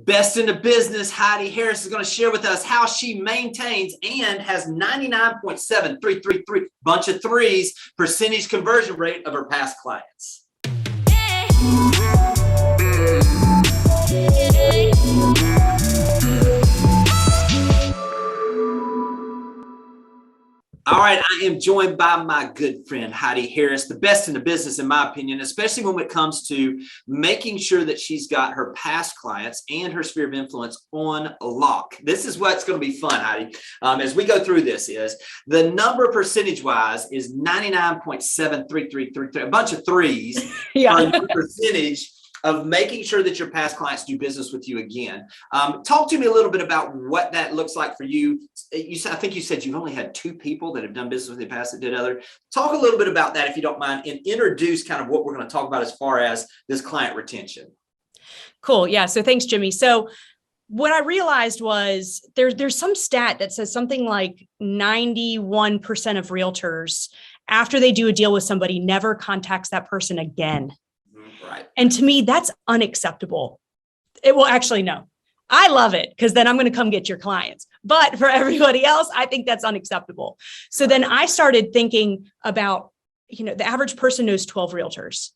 Best in the business, Heidi Harris is going to share with us how she maintains and has 99.7333 bunch of threes percentage conversion rate of her past clients. All right, I am joined by my good friend, Heidi Harris, the best in the business, in my opinion, especially when it comes to making sure that she's got her past clients and her sphere of influence on lock. This is what's going to be fun, Heidi, as we go through this is the number percentage-wise is 99.7333, a bunch of threes, yeah. Percentage of making sure that your past clients do business with you again. Talk to me a little bit about what that looks like for you. I think you said you've only had 2 people that have done business with you in the past that did other. Talk a little bit about that, if you don't mind, and introduce kind of what we're going to talk about as far as this client retention. Cool. Yeah. So thanks, Jimmy. So what I realized was there's some stat that says something like 91% of realtors, after they do a deal with somebody, never contacts that person again. Right. And to me, that's unacceptable. No, I love it because then I'm going to come get your clients. But for everybody else, I think that's unacceptable. So then I started thinking about, the average person knows 12 realtors.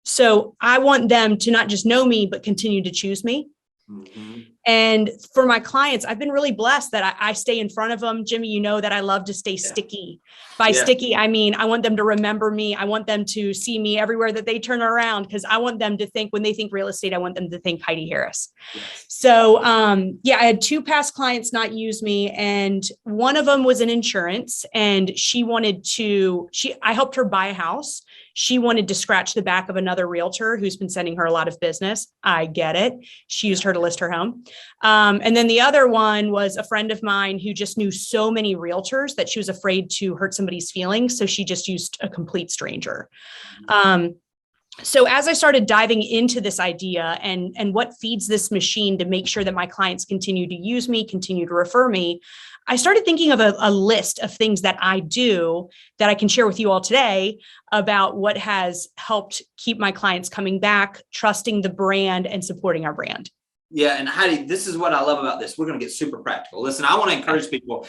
So I want them to not just know me, but continue to choose me. Mm-hmm. And for my clients, I've been really blessed that I stay in front of them. Jimmy, you know that I love to stay sticky. By sticky, I mean, I want them to remember me. I want them to see me everywhere that they turn around because I want them to think, when they think real estate, I want them to think Heidi Harris. Yes. So I had 2 past clients not use me. And one of them was in insurance and I helped her buy a house. She wanted to scratch the back of another realtor who's been sending her a lot of business. I get it. She used her to list her home. And then the other one was a friend of mine who just knew so many realtors that she was afraid to hurt somebody's feelings. So she just used a complete stranger. So as I started diving into this idea and what feeds this machine to make sure that my clients continue to use me, continue to refer me, I started thinking of a list of things that I do that I can share with you all today about what has helped keep my clients coming back, trusting the brand, and supporting our brand. Yeah. And Heidi, this is what I love about this. We're going to get super practical. Listen, I want to encourage people.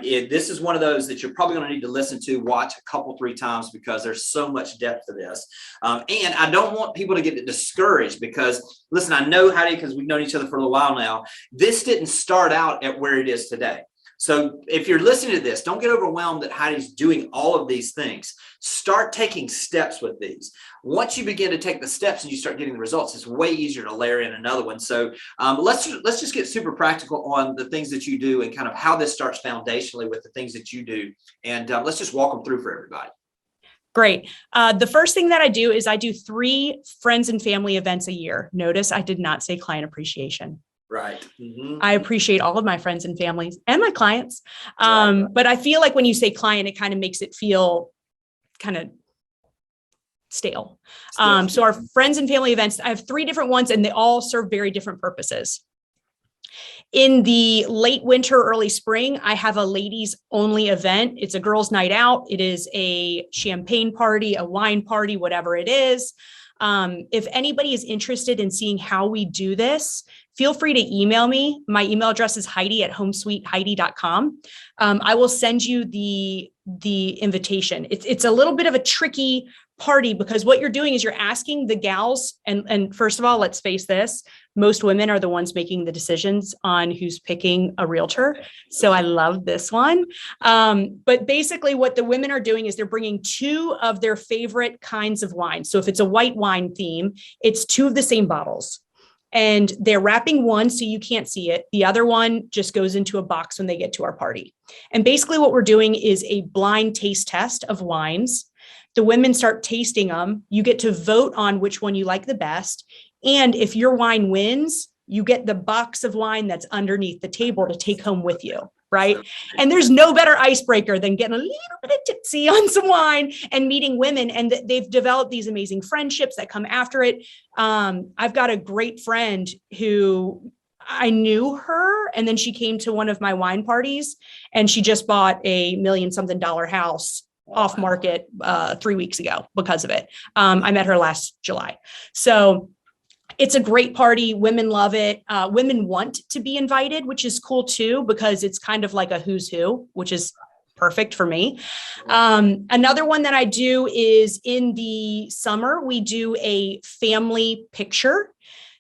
This is one of those that you're probably going to need to listen to, watch a couple, 3 times because there's so much depth to this. And I don't want people to get discouraged because, listen, I know Heidi, because we've known each other for a little while now. This didn't start out at where it is today. So if you're listening to this, don't get overwhelmed that Heidi's doing all of these things. Start taking steps with these. Once you begin to take the steps and you start getting the results, it's way easier to layer in another one. So let's just get super practical on the things that you do and kind of how this starts foundationally with the things that you do. And let's just walk them through for everybody. Great. The first thing that I do is I do 3 friends and family events a year. Notice I did not say client appreciation. Right. Mm-hmm. I appreciate all of my friends and families and my clients. But I feel like when you say client, it kind of makes it feel kind of stale. So our friends and family events, I have 3 different ones and they all serve very different purposes. In the late winter, early spring, I have a ladies only event. It's a girls' night out. It is a champagne party, a wine party, whatever it is. If anybody is interested in seeing how we do this, feel free to email me. My email address is Heidi@homesweetheidi.com. I will send you the invitation. It's a little bit of a tricky party because what you're doing is you're asking the gals, and first of all, let's face this, most women are the ones making the decisions on who's picking a realtor. So I love this one. But basically what the women are doing is they're bringing 2 of their favorite kinds of wine. So if it's a white wine theme, it's 2 of the same bottles. And they're wrapping one so you can't see it. The other one just goes into a box when they get to our party. And basically what we're doing is a blind taste test of wines. The women start tasting them. You get to vote on which one you like the best. And if your wine wins, you get the box of wine that's underneath the table to take home with you. Right. And there's no better icebreaker than getting a little bit of tipsy on some wine and meeting women. And they've developed these amazing friendships that come after it. I've got a great friend who I knew her, and then she came to one of my wine parties and she just bought $1 million something house off market 3 weeks ago because of it. I met her last July. So It's a great party. Women love it. Women want to be invited, which is cool too, because it's kind of like a who's who, which is perfect for me. Another one that I do is in the summer, we do a family picture.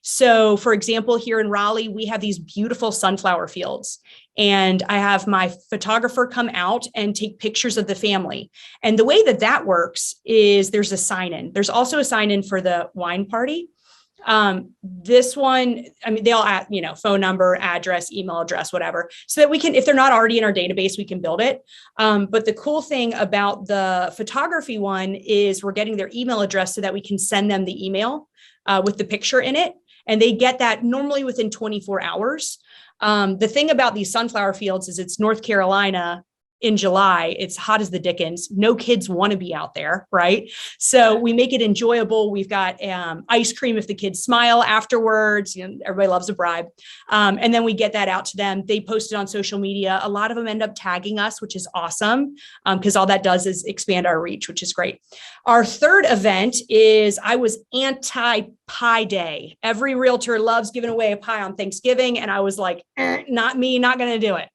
So for example, here in Raleigh, we have these beautiful sunflower fields, and I have my photographer come out and take pictures of the family. And the way that that works is there's a sign in. There's also a sign in for the wine party. This one, I mean, they all add, phone number, address, email address, whatever, so that we can, if they're not already in our database, we can build it. But the cool thing about the photography one is we're getting their email address so that we can send them the email with the picture in it. And they get that normally within 24 hours. The thing about these sunflower fields is it's North Carolina in July. It's hot as the dickens. No kids want to be out there, right? So we make it enjoyable. We've got ice cream if the kids smile afterwards. Everybody loves a bribe. And then we get that out to them. They post it on social media. A lot of them end up tagging us, which is awesome, because all that does is expand our reach, which is great. Our third event is I was anti-pie day. Every realtor loves giving away a pie on Thanksgiving. And I was like, not me, not going to do it.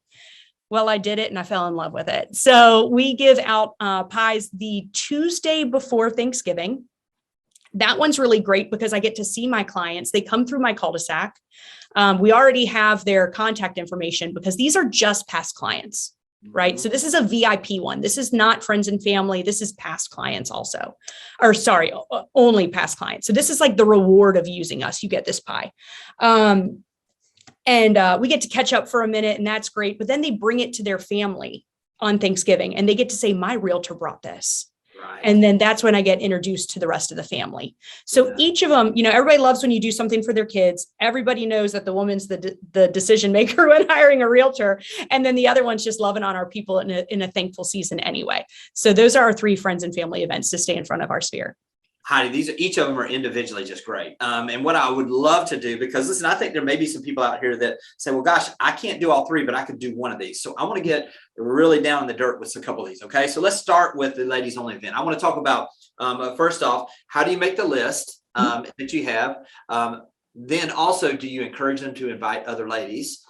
Well, I did it and I fell in love with it. So we give out pies the Tuesday before Thanksgiving. That one's really great because I get to see my clients. They come through my cul-de-sac. We already have their contact information because these are just past clients, right? So this is a VIP one. This is not friends and family. This is past clients also, or sorry, only past clients. So this is like the reward of using us. You get this pie. And we get to catch up for a minute, and that's great. But then they bring it to their family on Thanksgiving, and they get to say, my realtor brought this. Right. And then that's when I get introduced to the rest of the family. So each of them, everybody loves when you do something for their kids. Everybody knows that the woman's the decision maker when hiring a realtor. And then the other one's just loving on our people in a thankful season anyway. So those are our 3 friends and family events to stay in front of our sphere. Heidi, each of them are individually just great. And what I would love to do, because listen, I think there may be some people out here that say, well, gosh, I can't do all 3, but I could do one of these. So I want to get really down in the dirt with a couple of these. Okay. So let's start with the ladies only event. I want to talk about, first off, how do you make the list that you have? Then also, do you encourage them to invite other ladies?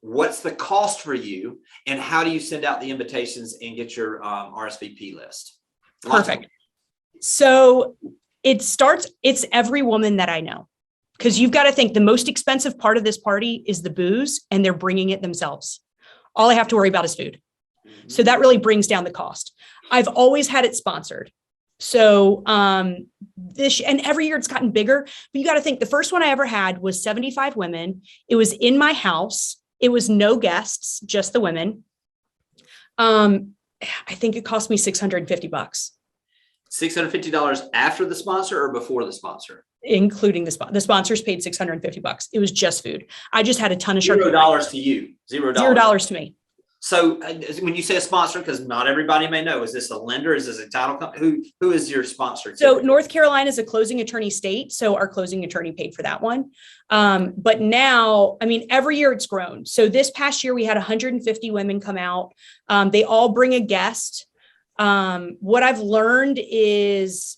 What's the cost for you? And how do you send out the invitations and get your RSVP list? Perfect. So it's every woman that I know, because you've got to think the most expensive part of this party is the booze, and they're bringing it themselves. All I have to worry about is food. So that really brings down the cost. I've always had it sponsored. So and every year it's gotten bigger, but you got to think the first one I ever had was 75 women. It was in my house. It was no guests, just the women. I think it cost me $650. $650 after the sponsor or before the sponsor? Including the sponsors paid $650. It was just food. I just had a ton of $0 to you. $0 to me. So when you say a sponsor, because not everybody may know, is this a lender? Is this a title company? Who is your sponsor? So North Carolina is a closing attorney state. So our closing attorney paid for that one. But now, every year it's grown. So this past year we had 150 women come out. They all bring a guest. What I've learned is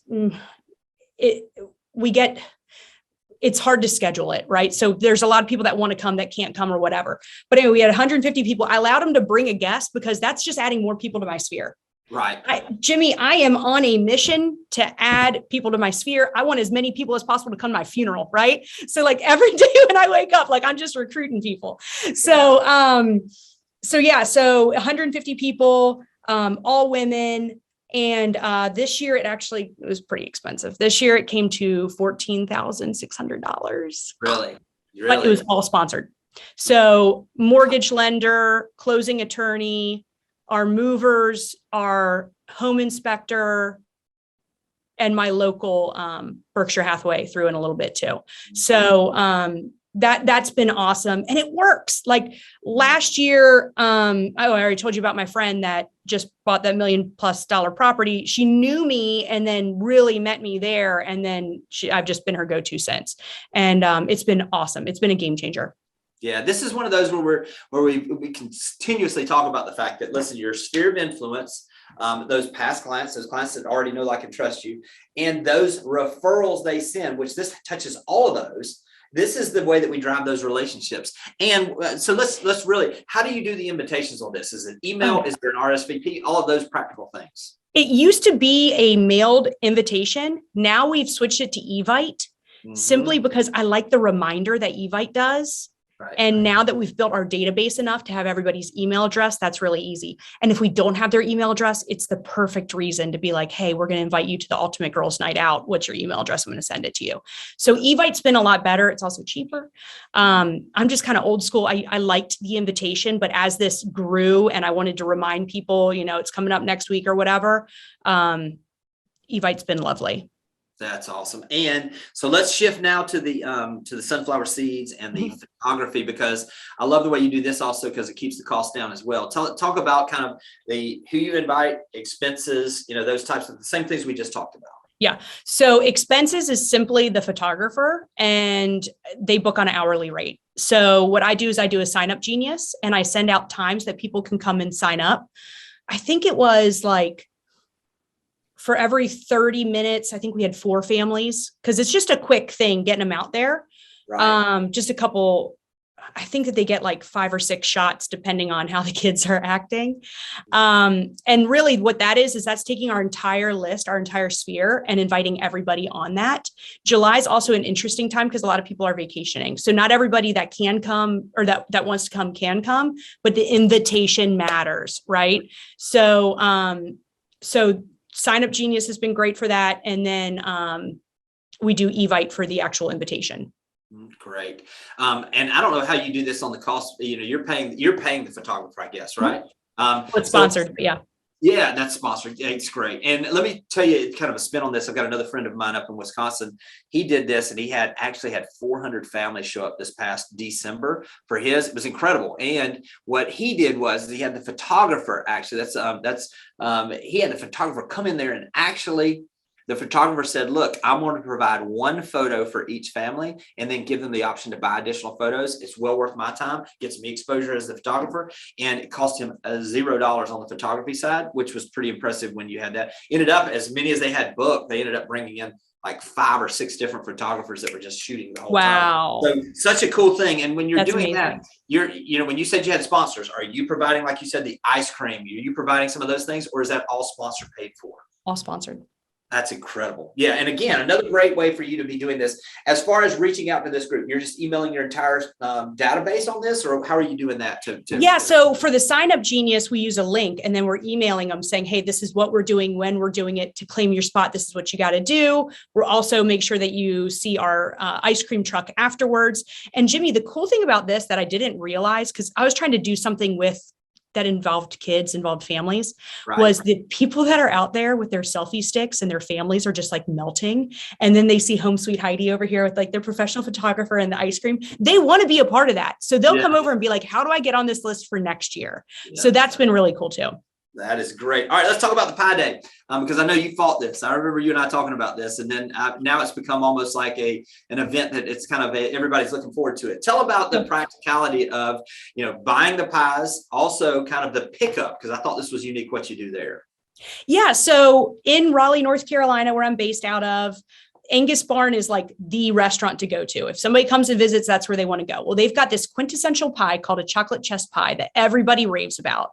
it's hard to schedule it, right? So there's a lot of people that want to come that can't come or whatever. But anyway, we had 150 people. I allowed them to bring a guest because that's just adding more people to my sphere. Right. Jimmy, I am on a mission to add people to my sphere. I want as many people as possible to come to my funeral, right? So like every day when I wake up, like I'm just recruiting people. So 150 people, all women. And this year it was pretty expensive. This year it came to $14,600. Really? But it was all sponsored. So mortgage lender, closing attorney, our movers, our home inspector, and my local Berkshire Hathaway threw in a little bit too. So that's been awesome. And it works. Like last year, I already told you about my friend that just bought that $1 million+ property. She knew me and then really met me there. And then I've just been her go-to since. And it's been awesome. It's been a game changer. Yeah, this is one of those where we continuously talk about the fact that, listen, your sphere of influence, those past clients, those clients that already know, like, and trust you, and those referrals they send, which this touches all of those. This is the way that we drive those relationships. And so let's really, how do you do the invitations on this? Is it email? Is there an RSVP? All of those practical things. It used to be a mailed invitation. Now we've switched it to Evite, simply because I like the reminder that Evite does. Right. And now that we've built our database enough to have everybody's email address, that's really easy. And if we don't have their email address, it's the perfect reason to be like, hey, we're going to invite you to the Ultimate Girls Night Out. What's your email address? I'm going to send it to you. So Evite's been a lot better. It's also cheaper. I'm just kind of old school. I liked the invitation, but as this grew and I wanted to remind people, it's coming up next week or whatever, Evite's been lovely. That's awesome. And so let's shift now to the sunflower seeds and the photography, because I love the way you do this also, because it keeps the cost down as well. Talk about kind of who you invite, expenses, those types of the same things we just talked about. Yeah. So expenses is simply the photographer, and they book on an hourly rate. So what I do is I do a sign up genius, and I send out times that people can come and sign up. I think it was like, for every 30 minutes, I think we had 4 families, because it's just a quick thing getting them out there. Right. Just a couple, I think that they get like 5 or 6 shots depending on how the kids are acting. And really what that is that's taking our entire list, our entire sphere, and inviting everybody on that. July is also an interesting time because a lot of people are vacationing. So not everybody that can come or that wants to come can come, but the invitation matters, right? So Sign Up Genius has been great for that. And then we do Evite for the actual invitation. Great. And I don't know how you do this on the cost. You're paying the photographer, I guess, right? It's sponsored, but yeah. Yeah, that's sponsored. Yeah, it's great. And let me tell you kind of a spin on this. I've got another friend of mine up in Wisconsin. He did this, and he actually had 400 families show up this past December for his. It was incredible. And what he did was he had the photographer actually. He had the photographer come in there, and actually the photographer said, look, I want to provide 1 photo for each family and then give them the option to buy additional photos. It's well worth my time, gets me exposure as the photographer. And it cost him $0 on the photography side, which was pretty impressive when you had that. Ended up, as many as they had booked, they ended up bringing in like 5 or 6 different photographers that were just shooting the whole time. So such a cool thing. And when you're doing that, when you said you had sponsors, are you providing, like you said, the ice cream? Are you providing some of those things, or is that all sponsor paid for? All sponsored. That's incredible. Yeah. And again, another great way for you to be doing this. As far as reaching out to this group, you're just emailing your entire database on this, or how are you doing that? Yeah. So for the Sign Up Genius, we use a link, and then we're emailing them saying, hey, this is what we're doing, when we're doing it. To claim your spot, this is what you got to do. We'll also make sure that you see our ice cream truck afterwards. And Jimmy, the cool thing about this that I didn't realize, because I was trying to do something that involved kids, involved families, was the people that are out there with their selfie sticks and their families are just like melting. And then they see Home Sweet Heidi over here with like their professional photographer and the ice cream. They want to be a part of that. So they'll come over and be like, how do I get on this list for next year? So that's been really cool too. That is great. All right, let's talk about the Pie Day, because I know you fought this. I remember you and I talking about this, and then now it's become almost like an event that it's kind of everybody's looking forward to it. Tell about the practicality of buying the pies, also kind of the pickup, because I thought this was unique what you do there. Yeah, so in Raleigh, North Carolina, where I'm based out of, Angus Barn is like the restaurant to go to. If somebody comes and visits, that's where they want to go. Well, they've got this quintessential pie called a chocolate chess pie that everybody raves about.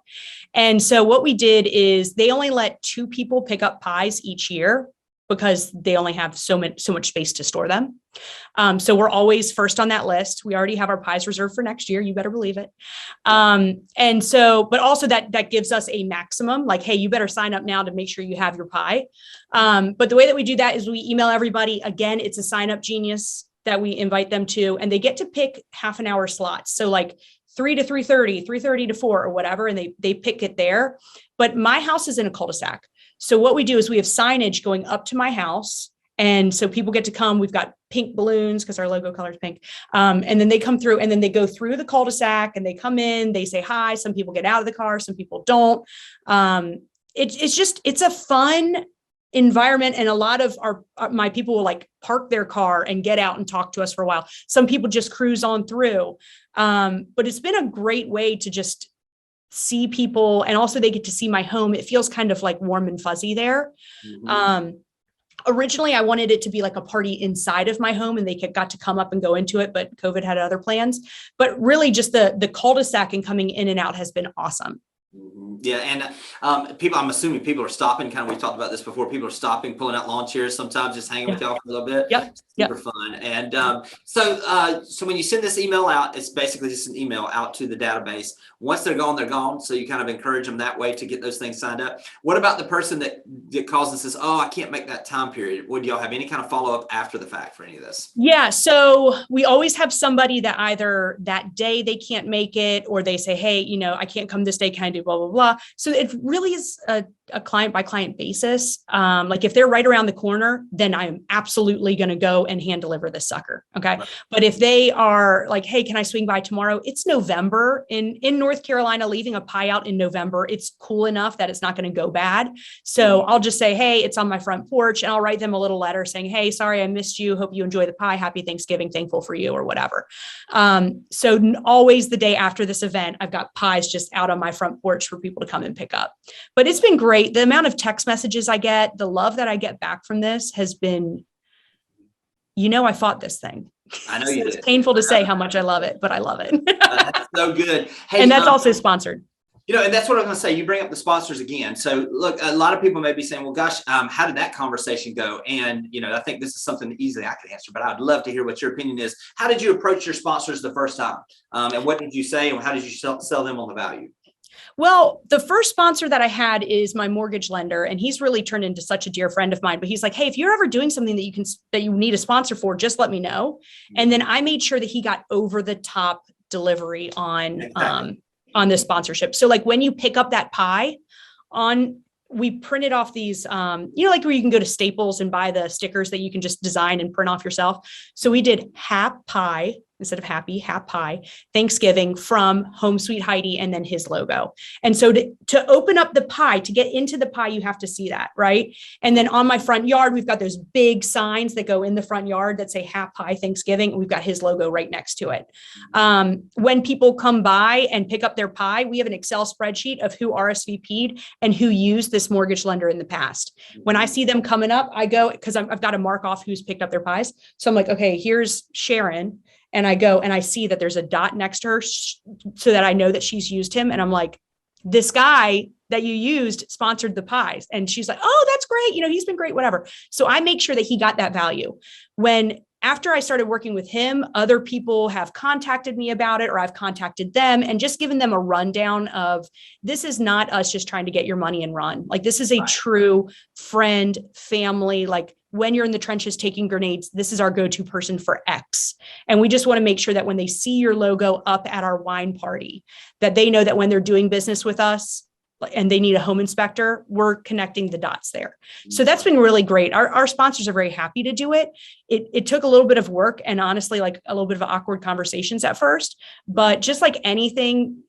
And so what we did is they only let 2 people pick up pies each year because they only have so much space to store them. So we're always first on that list. We already have our pies reserved for next year. You better believe it. And so, but also that gives us a maximum, like, hey, you better sign up now to make sure you have your pie. But the way that we do that is we email everybody. Again, it's a Sign Up Genius that we invite them to, and they get to pick half an hour slots. So like 3 to 3:30, 3:30 to 4 or whatever, and they pick it there. But my house is in a cul-de-sac. So what we do is we have signage going up to my house. And so people get to come. We've got pink balloons because our logo color is pink. And then they come through, and then they go through the cul-de-sac, and they come in, they say hi. Some people get out of the car, some people don't. It's a fun environment. And a lot of my people will like park their car and get out and talk to us for a while. Some people just cruise on through. But it's been a great way to just see people, and also they get to see my home. It feels kind of like warm and fuzzy there. Originally, I wanted it to be like a party inside of my home and they got to come up and go into it, but COVID had other plans. But really just the cul-de-sac and coming in and out has been awesome. Yeah. And people, I'm assuming people are stopping, kind of, we've talked about this before. People are stopping, pulling out lawn chairs, sometimes just hanging with y'all for a little bit. Super fun. And so when you send this email out, it's basically just an email out to the database. Once they're gone, they're gone. So you kind of encourage them that way to get those things signed up. What about the person that calls and says, oh, I can't make that time period? Would y'all have any kind of follow-up after the fact for any of this? Yeah. So we always have somebody that either that day they can't make it, or they say, hey, I can't come this day. Can I do blah, blah, blah. So it really is a client by client basis. Like if they're right around the corner, then I'm absolutely going to go and hand deliver this sucker. Okay. Right. But if they are like, hey, can I swing by tomorrow? It's November in North Carolina, leaving a pie out in November. It's cool enough that it's not going to go bad. So I'll just say, hey, it's on my front porch, and I'll write them a little letter saying, hey, sorry, I missed you. Hope you enjoy the pie. Happy Thanksgiving. Thankful for you, or whatever. So always the day after this event, I've got pies just out on my front porch for people to come and pick up. But it's been great. The amount of text messages I get, the love that I get back from this has been, I fought this thing. I know so you it's did. painful to say how much I love it, but I love it. That's so good. Hey, and that's also sponsored. And that's what I was going to say. You bring up the sponsors again. So look, a lot of people may be saying, well, gosh, how did that conversation go? And, I think this is something easily I could answer, but I'd love to hear what your opinion is. How did you approach your sponsors the first time? And what did you say? And how did you sell them on the value? Well, the first sponsor that I had is my mortgage lender, and he's really turned into such a dear friend of mine. But he's like, hey, if you're ever doing something that you need a sponsor for, just let me know. And then I made sure that he got over the top delivery on the sponsorship. So like when you pick up that pie we printed off these, like where you can go to Staples and buy the stickers that you can just design and print off yourself. So we did Hap Pie instead of happy, Hap Pie, Thanksgiving from Home Sweet Heidi, and then his logo. And so to open up the pie, to get into the pie, you have to see that, right? And then on my front yard, we've got those big signs that go in the front yard that say Hap Pie Thanksgiving. And we've got his logo right next to it. When people come by and pick up their pie, we have an Excel spreadsheet of who RSVP'd and who used this mortgage lender in the past. When I see them coming up, I go, because I've got to mark off who's picked up their pies. So I'm like, okay, here's Sharon. And I go and I see that there's a dot next to her so that I know that she's used him. And I'm like, this guy that you used sponsored the pies. And she's like, oh, that's great. He's been great, whatever. So I make sure that he got that value. After I started working with him, other people have contacted me about it, or I've contacted them and just given them a rundown of, this is not us just trying to get your money and run. Like, this is a true friend, family, like, when you're in the trenches taking grenades, this is our go-to person for X. And we just want to make sure that when they see your logo up at our wine party, that they know that when they're doing business with us and they need a home inspector, we're connecting the dots there. So that's been really great. Our sponsors are very happy to do it. It took a little bit of work and honestly, like a little bit of awkward conversations at first, but just like anything,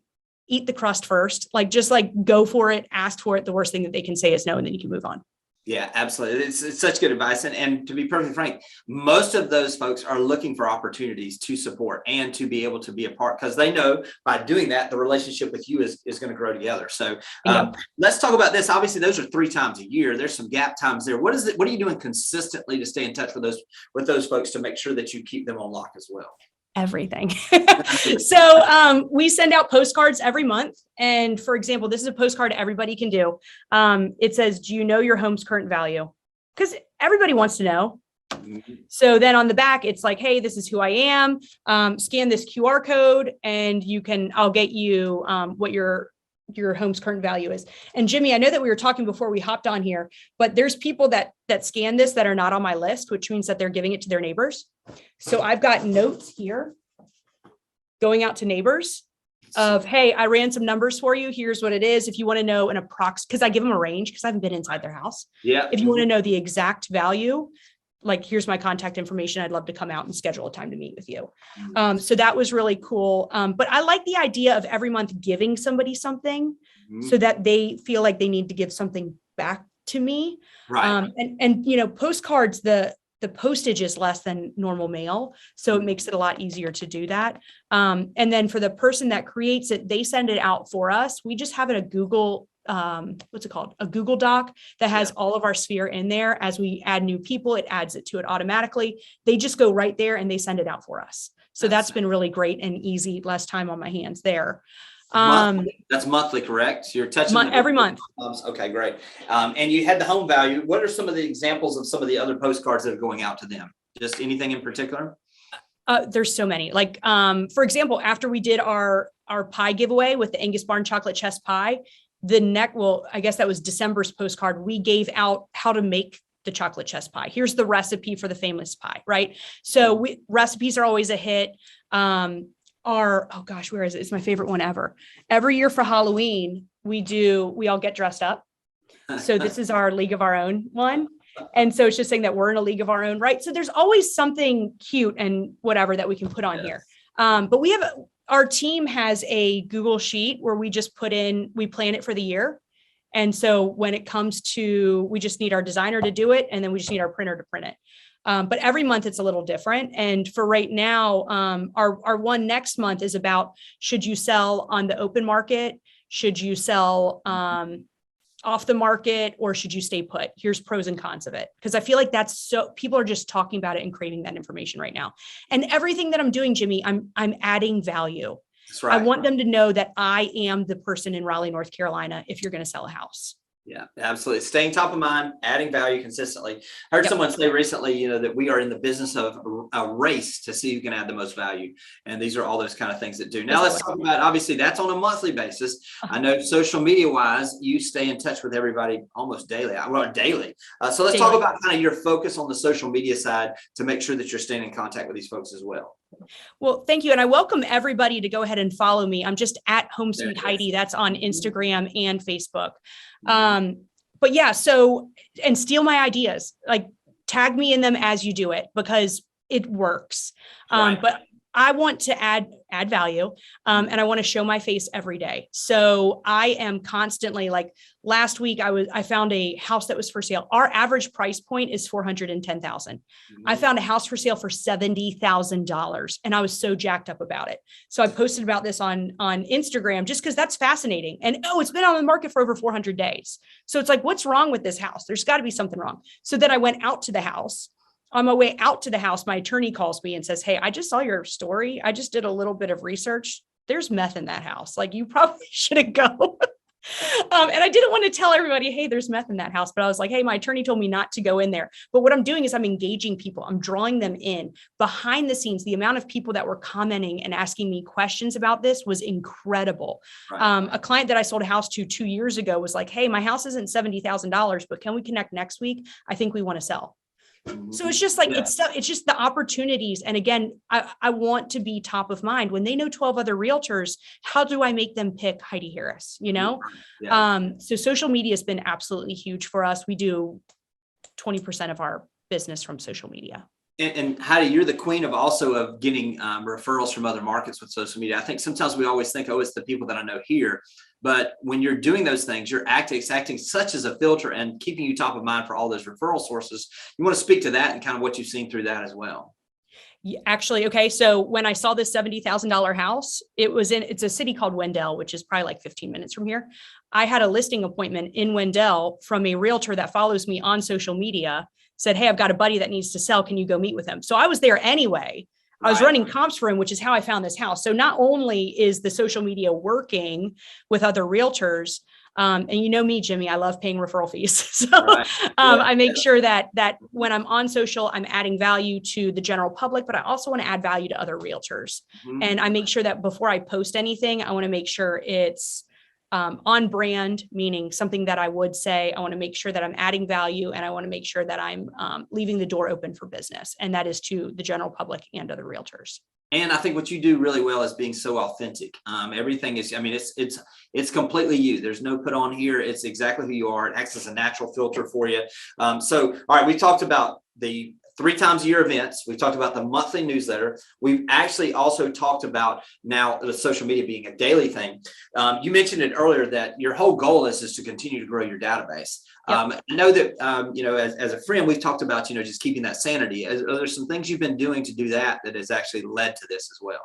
eat the crust first, like just like go for it, ask for it. The worst thing that they can say is no, and then you can move on. Yeah, absolutely. It's such good advice. And to be perfectly frank, most of those folks are looking for opportunities to support and to be able to be a part, because they know by doing that, the relationship with you is going to grow together. So let's talk about this. Obviously, those are 3 times a year. There's some gap times there. What are you doing consistently to stay in touch with those folks to make sure that you keep them on lock as well? Everything. So we send out postcards every month. And for example, this is a postcard everybody can do. It says, do you know your home's current value? Because everybody wants to know. So then on the back, it's like, hey, this is who I am. Scan this QR code and I'll get you what your home's current value is. And Jimmy, I know that we were talking before we hopped on here, but there's people that scan this that are not on my list, which means that they're giving it to their neighbors. So I've got notes here going out to neighbors of, hey, I ran some numbers for you. Here's what it is. If you want to know an approx, because I give them a range because I haven't been inside their house. Yeah. If you want to know the exact value, like, here's my contact information. I'd love to come out and schedule a time to meet with you. So that was really cool. But I like the idea of every month giving somebody something so that they feel like they need to give something back to me. Right. And postcards, the the postage is less than normal mail. So it makes it a lot easier to do that. And then for the person that creates it, they send it out for us. We just have it a Google, what's it called? A Google Doc that has all of our sphere in there. As we add new people, it adds it to it automatically. They just go right there and they send it out for us. So that's been really great and easy, less time on my hands there. That's monthly, correct? You're touching every month. Okay, great. And you had the home value. What are some of the examples of some of the other postcards that are going out to them? Just anything in particular? There's so many. Like, for example, after we did our pie giveaway with the Angus Barn chocolate chess pie, I guess that was December's postcard. We gave out how to make the chocolate chess pie. Here's the recipe for the famous pie, right? So recipes are always a hit. Oh gosh, where is it? It's my favorite one ever. Every year for Halloween, we all get dressed up. So this is our League of Our Own one. And so it's just saying that we're in a league of our own, right? So there's always something cute and whatever that we can put on here. But our team has a Google sheet where we just we plan it for the year. And so when it comes to, we just need our designer to do it. And then we just need our printer to print it. But every month it's a little different. And for right now, our one next month is about, should you sell on the open market? Should you sell off the market, or should you stay put? Here's pros and cons of it. Because I feel like people are just talking about it and craving that information right now. And everything that I'm doing, Jimmy, I'm adding value. That's right. I want them to know that I am the person in Raleigh, North Carolina, if you're going to sell a house. Yeah, absolutely. Staying top of mind, adding value consistently. I heard someone say recently, that we are in the business of a race to see who can add the most value. And these are all those kind of things that do. Now let's talk about, obviously that's on a monthly basis. I know social media wise, you stay in touch with everybody almost daily. Daily. So let's talk about kind of your focus on the social media side to make sure that you're staying in contact with these folks as well. Well, thank you. And I welcome everybody to go ahead and follow me. I'm just at Home Sweet Heidi. That's on Instagram and Facebook. But yeah, and steal my ideas, like tag me in them as you do it, because it works. But I want to add value, and I want to show my face every day. So I am constantly, like last week, I found a house that was for sale. Our average price point is $410,000. I found a house for sale for $70,000, and I was so jacked up about it. So I posted about this on Instagram just because that's fascinating. And it's been on the market for over 400 days. So it's like, what's wrong with this house? There's got to be something wrong. So then I went out to the house. On my way out to the house, my attorney calls me and says, "Hey, I just saw your story. I just did a little bit of research. There's meth in that house. Like, you probably shouldn't go." And I didn't want to tell everybody, "Hey, there's meth in that house." But I was like, "Hey, my attorney told me not to go in there." But what I'm doing is I'm engaging people. I'm drawing them in behind the scenes. The amount of people that were commenting and asking me questions about this was incredible. Right. A client that I sold a house to 2 years ago was like, "Hey, my house isn't $70,000, but can we connect next week? I think we want to sell." So it's just like, it's just the opportunities. And again, I want to be top of mind when they know 12 other realtors. How do I make them pick Heidi Harris? So social media has been absolutely huge for us. We do 20% of our business from social media. And Heidi, you're the queen of getting referrals from other markets with social media. I think sometimes we always think, it's the people that I know here. But when you're doing those things, you're acting such as a filter and keeping you top of mind for all those referral sources. You want to speak to that and kind of what you've seen through that as well. Actually, okay. So when I saw this $70,000 house, it's a city called Wendell, which is probably like 15 minutes from here. I had a listing appointment in Wendell from a realtor that follows me on social media, said, "Hey, I've got a buddy that needs to sell. Can you go meet with him?" So I was there anyway. I was running comps for him, which is how I found this house. So not only is the social media working with other realtors, and you know me, Jimmy, I love paying referral fees. So I make sure that when I'm on social, I'm adding value to the general public, but I also want to add value to other realtors. And I make sure that before I post anything, I want to make sure it's on brand, meaning something that I would say. I want to make sure that I'm adding value, and I want to make sure that I'm leaving the door open for business. And that is to the general public and other realtors. And I think what you do really well is being so authentic. Everything is, it's completely you. There's no put on here. It's exactly who you are. It acts as a natural filter for you. So, all right, we talked about the 3 times a year events. We've talked about the monthly newsletter. We've actually also talked about now the social media being a daily thing. You mentioned it earlier that your whole goal is to continue to grow your database. Yep. I know that, you know, as a friend, we've talked about, you know, just keeping that sanity. Are there some things you've been doing to do that has actually led to this as well?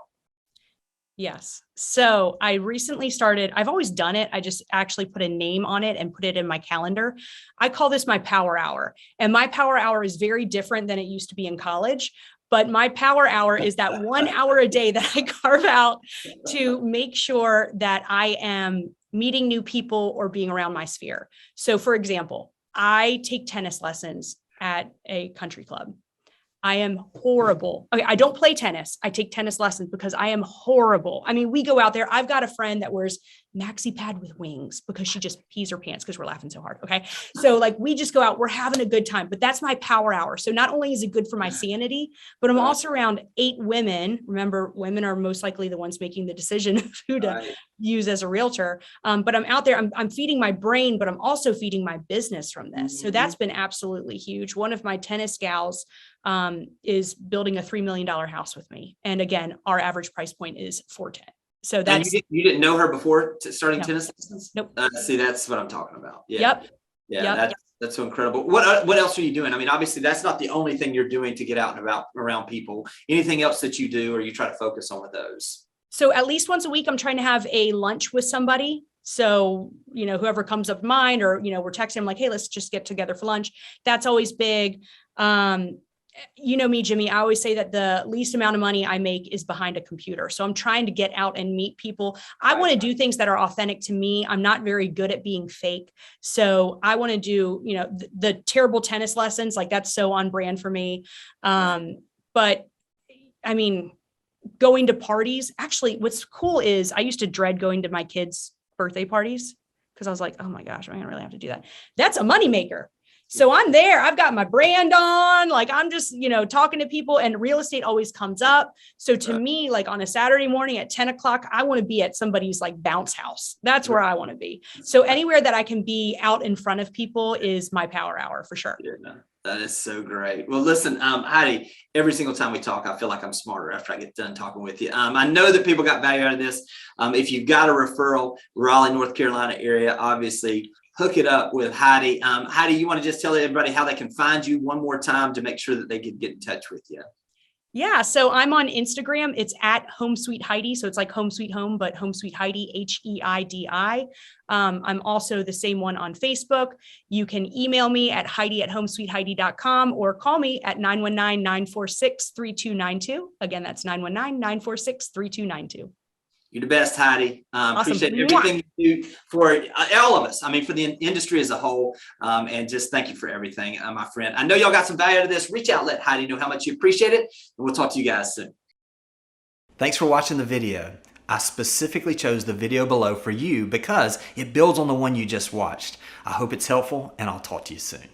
Yes. So I recently started, I've always done it. I just actually put a name on it and put it in my calendar. I call this my power hour. And my power hour is very different than it used to be in college. But my power hour is that 1 hour a day that I carve out to make sure that I am meeting new people or being around my sphere. So for example, I take tennis lessons at a country club. I am horrible. Okay, I don't play tennis. I take tennis lessons because I am horrible. I mean, we go out there. I've got a friend that wears maxi pad with wings because she just pees her pants because we're laughing so hard. Okay. So like we just go out, we're having a good time, but that's my power hour. So not only is it good for my sanity, but I'm also around 8 women. Remember, women are most likely the ones making the decision of who to use as a realtor. But I'm out there, I'm feeding my brain, but I'm also feeding my business from this. So that's been absolutely huge. One of my tennis gals is building a $3 million house with me. And again, our average price point is 410. So that's, you didn't know her before starting No. tennis lessons? Nope. See, that's what I'm talking about. Yeah. Yep. Yeah. Yep. That's so incredible. What else are you doing? I mean, obviously that's not the only thing you're doing to get out and about around people. Anything else that you do, or you try to focus on with those? So at least once a week, I'm trying to have a lunch with somebody. So, you know, whoever comes up mind, or, you know, we're texting, I'm like, hey, let's just get together for lunch. That's always big. You know me, Jimmy, I always say that the least amount of money I make is behind a computer. So I'm trying to get out and meet people. I want to do things that are authentic to me. I'm not very good at being fake. So I want to do, you know, the terrible tennis lessons, like that's so on brand for me. But I mean, going to parties, actually, what's cool is I used to dread going to my kids' birthday parties because I was like, oh my gosh, am I gonna really have to do that? That's a moneymaker. So I'm there, I've got my brand on, like I'm just, you know, talking to people, and real estate always comes up. So to me, like on a Saturday morning at 10 o'clock, I want to be at somebody's like bounce house. That's where I want to be. So anywhere that I can be out in front of people is my power hour for sure. Yeah, that is so great. Well, listen, Heidi, every single time we talk, I feel like I'm smarter after I get done talking with you. I know that people got value out of this. If you've got a referral, Raleigh, North Carolina area, obviously, hook it up with Heidi. Heidi, you want to just tell everybody how they can find you one more time to make sure that they can get in touch with you? Yeah, so I'm on Instagram. It's at Home Sweet Heidi. So it's like Home Sweet Home, but Home Sweet Heidi, HEIDI. I'm also the same one on Facebook. You can email me at Heidi@homesweetheidi.com or call me at 919-946-3292. Again, that's 919-946-3292. You're the best, Heidi. Awesome. Appreciate everything you do for all of us. I mean, for the industry as a whole. And just thank you for everything, my friend. I know y'all got some value out of this. Reach out, let Heidi know how much you appreciate it. And we'll talk to you guys soon. Thanks for watching the video. I specifically chose the video below for you because it builds on the one you just watched. I hope it's helpful, and I'll talk to you soon.